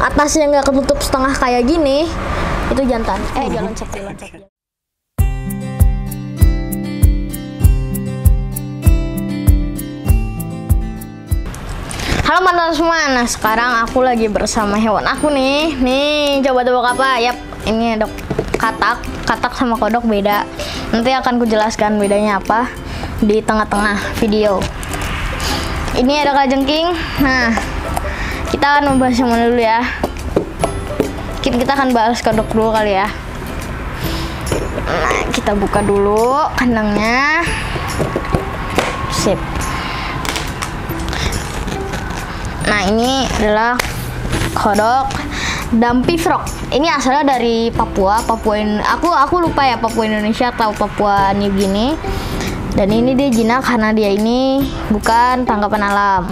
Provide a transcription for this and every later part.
atasnya nggak ketutup setengah kayak gini, itu jantan. Jangan loncat. Halo teman-teman semua. Nah, sekarang aku lagi bersama hewan aku nih. Nih, coba tebak apa? Yap, ini ada katak. Katak sama kodok beda. Nanti akan kujelaskan bedanya apa di tengah-tengah video. Ini ada kalajengking. Nah, kita akan membahas yang mana dulu ya? Kita akan bahas kodok dulu kali ya. Nah, kita buka dulu kandangnya. Sip. Nah, ini adalah kodok Dumpy Frog. Ini asalnya dari Papua. Aku lupa ya, Papua Indonesia atau Papua New Guinea. Dan ini dia jinak karena dia ini bukan tangkapan alam.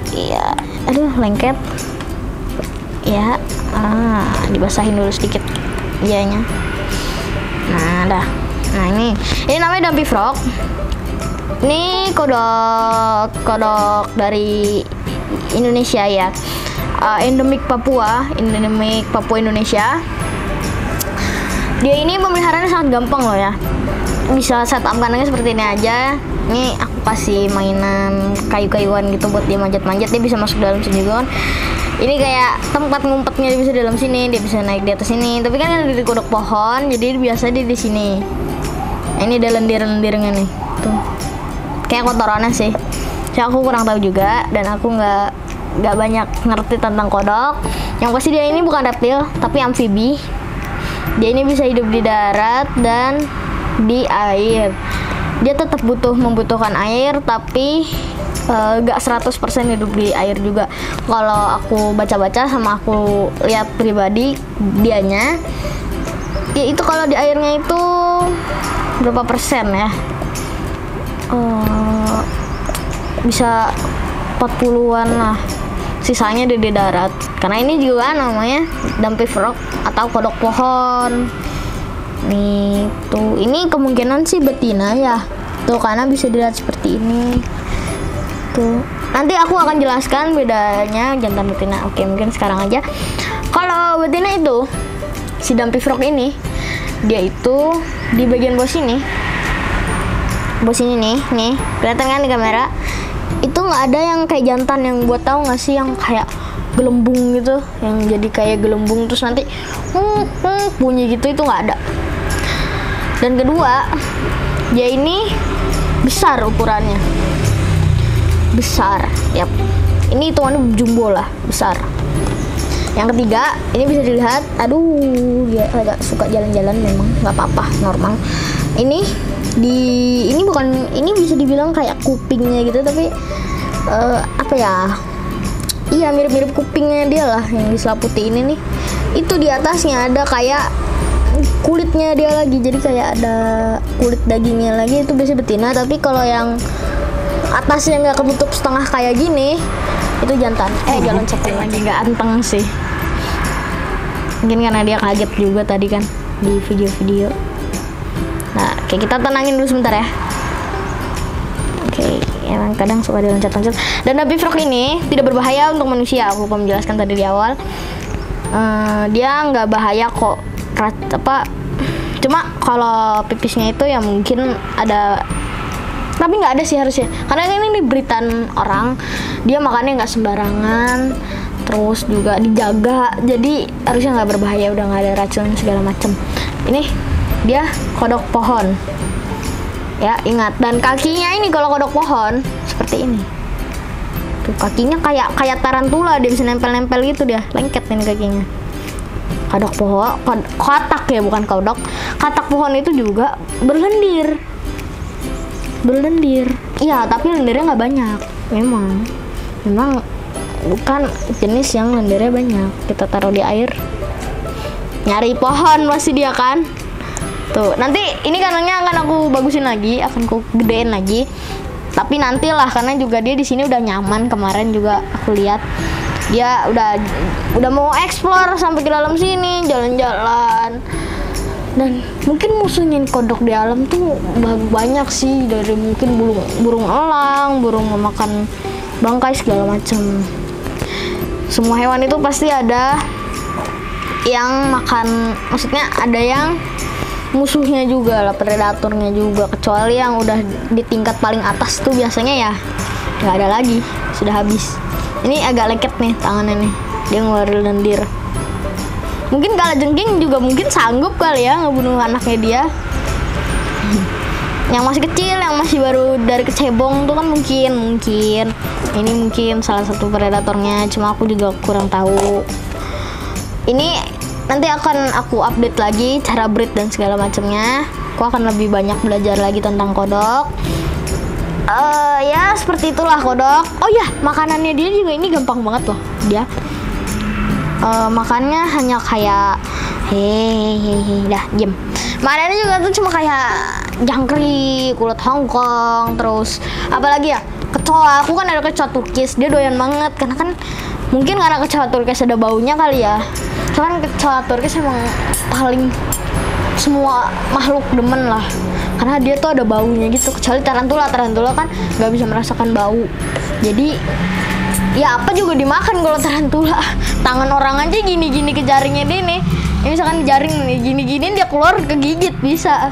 Iya, aduh lengket. Ya, dibasahin dulu sedikit ianya. Nah, dah. Nah, ini namanya Dumpy Frog. Ini kodok dari Indonesia ya, endemik Papua Indonesia. Dia ini pemeliharaannya sangat gampang loh ya. Bisa setup kandangnya seperti ini aja. Ini aku kasih mainan kayu-kayuan gitu buat dia manjat-manjat. Dia bisa masuk dalam sini juga kan. Ini kayak tempat ngumpetnya, dia bisa dalam sini, dia bisa naik di atas sini. Tapi kan ada di kodok pohon, jadi biasa dia di sini. Nah, ini ada lendir-lendirnya nih. Tuh. Kayak kotorannya sih. Aku kurang tahu juga, dan aku nggak banyak ngerti tentang kodok. Yang pasti dia ini bukan reptil, tapi amfibi. Dia ini bisa hidup di darat dan di air. Dia tetap membutuhkan air, tapi nggak 100% hidup di air juga. Kalau aku baca-baca sama aku lihat pribadi dianya, ya itu kalau di airnya itu berapa persen ya? Bisa 40-an lah, sisanya di darat. Karena ini juga namanya Dumpy Frog atau kodok pohon. Nih tuh, ini kemungkinan sih betina ya. Tuh, karena bisa dilihat seperti ini. Tuh, nanti aku akan jelaskan bedanya jantan betina. Oke, mungkin sekarang aja. Kalau betina itu, si Dumpy Frog ini, dia itu di bagian bawah sini. Bawah sini nih, kelihatan kan di kamera? Itu nggak ada yang kayak jantan yang buat, tahu nggak sih, yang kayak gelembung gitu, yang jadi kayak gelembung terus nanti bunyi gitu, itu nggak ada. Dan kedua, dia ini besar ukurannya, besar, yap. Ini hitungannya jumbo lah, besar. Yang ketiga, ini bisa dilihat, aduh, dia agak suka jalan-jalan, memang nggak apa-apa, normal. Ini bisa dibilang kayak kupingnya gitu, tapi apa ya? Iya, mirip-mirip kupingnya dia lah, yang diselaputi ini nih. Itu di atasnya ada kayak kulitnya dia lagi, jadi kayak ada kulit dagingnya lagi. Itu biasanya betina, tapi kalau yang atasnya nggak ketutup setengah kayak gini, itu jantan. Jangan cepat lagi, nggak anteng sih. Mungkin karena dia kaget juga tadi kan di video-video. Nah, oke, kita tenangin dulu sebentar ya. Oke, emang kadang suka diloncat-loncat. Dan Dumpy Frog ini tidak berbahaya untuk manusia. Aku lupa menjelaskan tadi di awal. Dia nggak bahaya kok. Cuma kalau pipisnya itu ya mungkin ada, tapi nggak ada sih harusnya. Karena ini beritan orang, dia makannya nggak sembarangan, terus juga dijaga, jadi harusnya nggak berbahaya, udah nggak ada racun segala macem. Ini dia kodok pohon ya, ingat. Dan kakinya ini kalau kodok pohon seperti ini tuh, kakinya kayak tarantula, dia bisa nempel-nempel gitu, dia lengket ini kakinya. Kodok pohon, katak ya, bukan kodok. Katak pohon itu juga berlendir. Iya, tapi lendirnya nggak banyak. Memang bukan jenis yang lendirnya banyak. Kita taruh di air, nyari pohon masih dia kan. Tuh, nanti ini kandangnya akan aku bagusin lagi, akan aku gedein lagi. Tapi nantilah, karena juga dia di sini udah nyaman. Kemarin juga aku lihat dia udah mau explore sampai ke dalam sini, jalan-jalan. Dan mungkin musuhnya kodok di alam tuh banyak sih, dari mungkin burung elang, burung memakan bangkai segala macam. semua hewan itu pasti ada yang makan, maksudnya ada yang musuhnya juga lah, predatornya juga, kecuali yang udah di tingkat paling atas tuh biasanya ya nggak ada lagi, sudah habis. Ini agak leket nih tangannya nih, dia ngeluarin lendir. Mungkin kalajengking juga mungkin sanggup kali ya ngebunuh anaknya dia. Yang masih kecil, yang masih baru dari kecebong tuh kan mungkin ini mungkin salah satu predatornya, cuma aku juga kurang tahu. Ini nanti akan aku update lagi cara breed dan segala macamnya. Aku akan lebih banyak belajar lagi tentang kodok. Ya seperti itulah kodok. Oh ya, makanannya dia juga ini gampang banget loh. Dia makannya hanya kayak hehehe, dah diam. Makanannya juga tuh cuma kayak jangkrik, ulat Hongkong, terus apalagi ya, kecoa. Aku kan ada kecoa Turkis, dia doyan banget karena kan mungkin karena kecoa Turkis ada baunya kali ya. Soalnya kecoa Turkis emang paling semua makhluk demen lah, karena dia tuh ada baunya gitu. Kecuali tarantula kan nggak bisa merasakan bau. Jadi ya apa juga dimakan kalau tarantula. Tangan orang aja gini-gini ke jaringnya dia nih. Ini misalkan jaring nih gini-gini dia keluar kegigit bisa.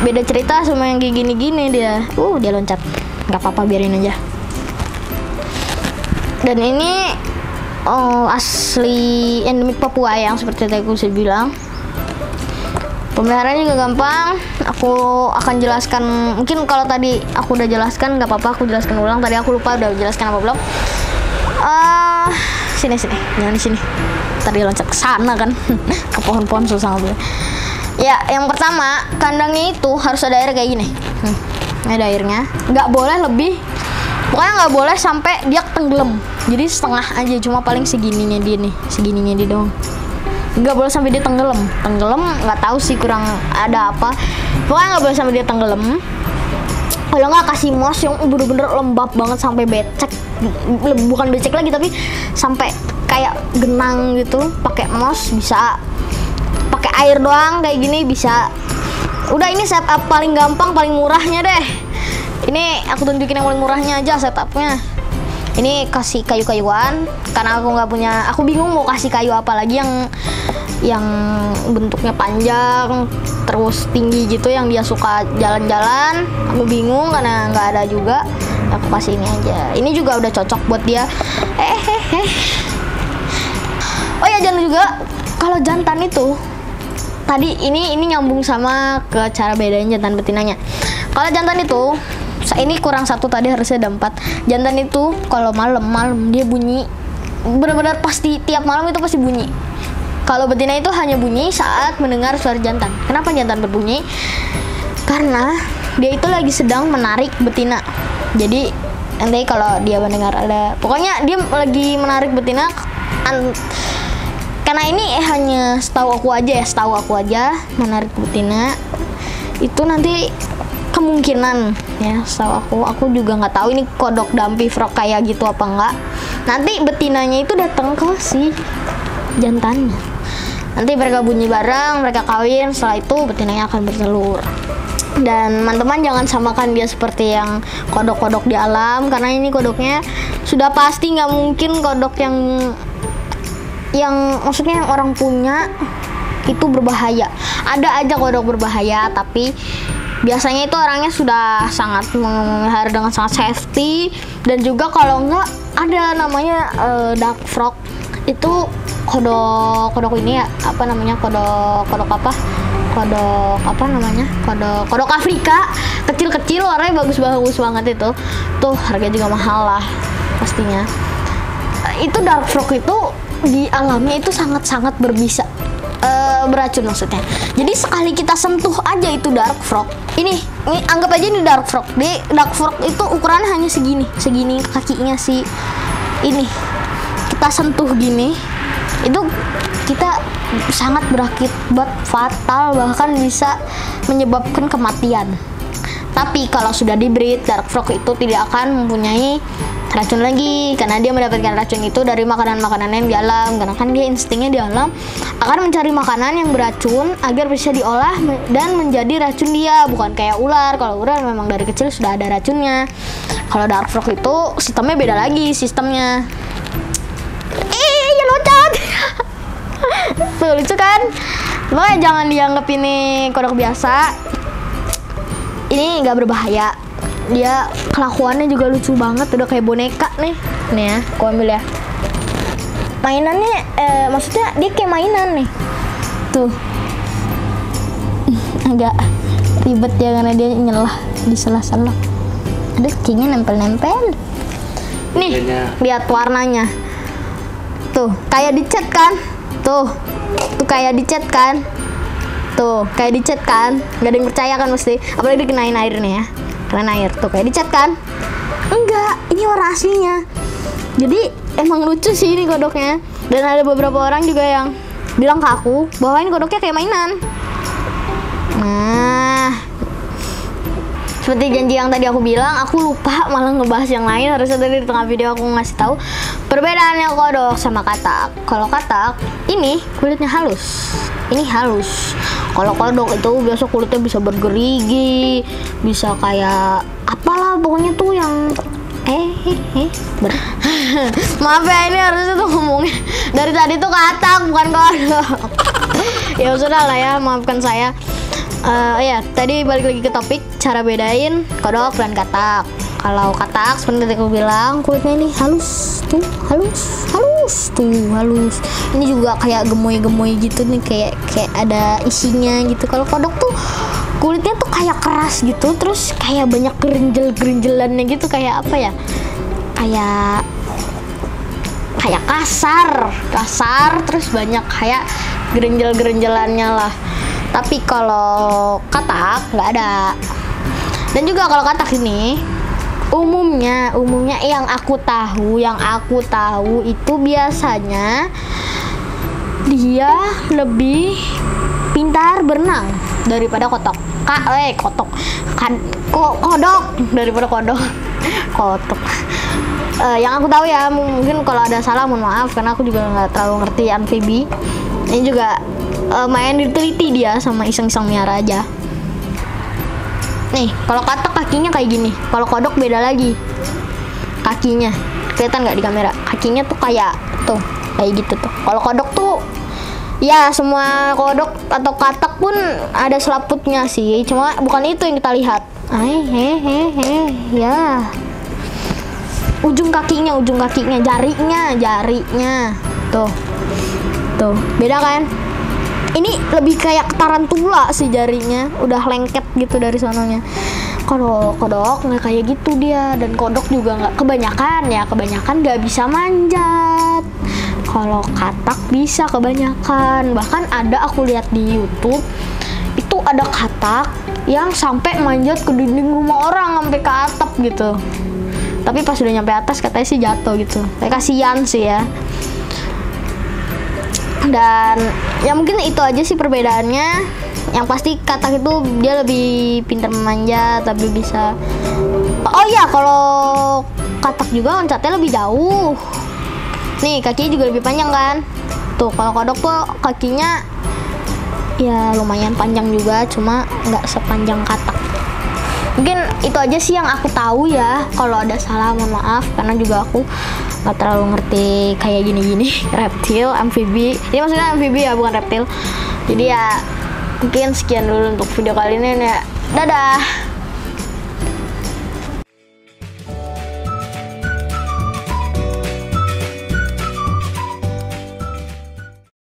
Beda cerita sama yang kayak gini-gini dia. Dia loncat. Nggak apa-apa, biarin aja. Dan ini asli endemik Papua yang seperti tadi aku sudah bilang. Pemeliharaan juga gampang. Aku akan jelaskan. Mungkin kalau tadi aku udah jelaskan, nggak apa-apa aku jelaskan ulang. Tadi aku lupa udah jelaskan apa belum. Sini, jangan di sini. Tadi loncat ke sana kan, ke pohon-pohon susah ngambil. Ya, yang pertama kandangnya itu harus ada air kayak gini. Ini ada airnya. Nggak boleh lebih. Pokoknya nggak boleh sampai dia tenggelam. Jadi setengah aja, cuma paling segininya dia doang. Nggak boleh sampai dia tenggelam nggak tahu sih, kurang ada apa. Pokoknya nggak boleh sampai dia tenggelam. Kalau nggak kasih mos yang bener-bener lembab banget sampai becek, bukan becek lagi tapi sampai kayak genang gitu. Pakai mos bisa, pakai air doang kayak gini bisa. Udah, ini setup paling gampang, paling murahnya deh. Ini aku tunjukin yang paling murahnya aja setupnya. Ini kasih kayu-kayuan karena aku nggak punya, aku bingung mau kasih kayu apa lagi yang bentuknya panjang terus tinggi gitu, yang dia suka jalan-jalan. Aku bingung karena nggak ada juga. Aku kasih ini aja. Ini juga udah cocok buat dia. Oh ya, jangan juga kalau jantan itu tadi ini nyambung sama ke cara bedain jantan betinanya. Kalau jantan itu ini kurang satu, tadi harusnya ada 4. Jantan itu kalau malam dia bunyi benar-benar pasti, tiap malam itu pasti bunyi. Kalau betina itu hanya bunyi saat mendengar suara jantan. Kenapa jantan berbunyi? Karena dia itu lagi sedang menarik betina. Jadi nanti kalau dia mendengar ada, pokoknya dia lagi menarik betina. Karena ini hanya setahu aku aja menarik betina itu nanti kemungkinan ya, setahu aku juga nggak tahu ini kodok dumpy frog kayak gitu apa enggak. Nanti betinanya itu datang ke si jantannya. Nanti mereka bunyi bareng, mereka kawin, setelah itu betinanya akan bertelur. Dan teman-teman jangan samakan dia seperti yang kodok-kodok di alam, karena ini kodoknya sudah pasti nggak mungkin kodok yang maksudnya yang orang punya itu berbahaya. Ada aja kodok berbahaya, tapi biasanya itu orangnya sudah sangat memelihara dengan sangat safety. Dan juga kalau enggak ada namanya duck frog, itu kodok ini ya, apa namanya, kodok Afrika, kecil-kecil, warnanya bagus banget itu. Tuh harganya juga mahal lah pastinya. Itu dark frog itu di alamnya itu sangat-sangat berbisa, beracun maksudnya. Jadi sekali kita sentuh aja itu dark frog. Ini anggap aja ini dark frog. Dark frog itu ukurannya hanya segini kakinya sih. Ini kita sentuh gini, itu kita sangat berakibat fatal, bahkan bisa menyebabkan kematian. Tapi kalau sudah dibreed, dark frog itu tidak akan mempunyai racun lagi, karena dia mendapatkan racun itu dari makanan-makanan yang di alam. Karena kan dia instingnya di alam akan mencari makanan yang beracun agar bisa diolah dan menjadi racun dia, bukan kayak ular. Kalau ular memang dari kecil sudah ada racunnya. Kalau dark frog itu sistemnya beda lagi sistemnya. Tuh lucu kan? Makanya jangan dianggap ini kodok biasa. Ini nggak berbahaya. Dia kelakuannya juga lucu banget, udah kayak boneka nih. Nih ya, aku ambil ya. Mainannya, maksudnya dia kayak mainan nih. Tuh. Agak ribet ya karena dia nyelah di sela-sela. Aduh, kayaknya nempel-nempel. Nih, lihat warnanya. Tuh, kayak dicat kan? Tuh kayak dicat kan? Tuh, kayak dicat kan? Gak ada yang percaya kan mesti. Apalagi dikenain air nih ya. Kena air. Tuh, kayak dicat kan? Enggak, ini warna aslinya. Jadi, emang lucu sih ini kodoknya. Dan ada beberapa orang juga yang bilang ke aku bahwa ini kodoknya kayak mainan. Nah, seperti janji yang tadi aku bilang, aku lupa malah ngebahas yang lain. Harusnya tadi di tengah video aku ngasih tahu perbedaannya kodok sama katak. Kalau katak ini kulitnya halus, ini halus. Kalau kodok itu biasa kulitnya bisa bergerigi, bisa kayak apalah pokoknya tuh yang maaf ya, ini harusnya tuh ngomongnya dari tadi tuh katak bukan kodok. Ya sudah lah ya, maafkan saya. Ya, tadi balik lagi ke topik cara bedain kodok dan katak. Kalau katak seperti aku bilang kulitnya ini halus tuh, halus tuh, halus. Ini juga kayak gemoy-gemoy gitu nih, kayak ada isinya gitu. Kalau kodok tuh kulitnya tuh kayak keras gitu, terus kayak banyak gerinjel-gerinjelannya gitu, kayak apa ya? Kayak kasar, terus banyak kayak gerinjel-gerinjelannya lah. Tapi kalau katak nggak ada. Dan juga kalau katak ini umumnya yang aku tahu itu biasanya dia lebih pintar berenang daripada kodok daripada kodok. Yang aku tahu ya, mungkin kalau ada salah mohon maaf karena aku juga nggak terlalu ngerti amfibi. Ini juga main diteliti dia sama iseng-iseng miara aja. Nih, kalau katak kakinya kayak gini. Kalau kodok beda lagi. Kakinya. Kelihatan nggak di kamera? Kakinya tuh kayak gitu tuh. Kalau kodok tuh ya semua kodok atau katak pun ada selaputnya sih. Cuma bukan itu yang kita lihat. Ya. Ujung kakinya, jarinya. Tuh. Beda kan? Ini lebih kayak tarantula sih jarinya, udah lengket gitu dari sononya. Kalau kodok nggak kayak gitu dia, dan kodok juga nggak kebanyakan nggak bisa manjat. Kalau katak bisa kebanyakan, bahkan ada aku lihat di YouTube itu ada katak yang sampai manjat ke dinding rumah orang sampai ke atap gitu. Tapi pas udah nyampe atas katanya sih jatuh gitu. Kayak kasihan sih ya. Dan ya mungkin itu aja sih perbedaannya. Yang pasti katak itu dia lebih pintar memanjat, tapi bisa. Oh iya, kalau katak juga loncatnya lebih jauh. Nih kakinya juga lebih panjang kan. Tuh kalau kodok tuh kakinya ya lumayan panjang juga, cuma nggak sepanjang katak. Mungkin itu aja sih yang aku tahu ya. Kalau ada salah mohon maaf, karena juga aku nggak terlalu ngerti kayak gini-gini reptil, amfibi. Ini maksudnya amfibi ya, bukan reptil. Jadi ya mungkin sekian dulu untuk video kali ini ya. Dadah.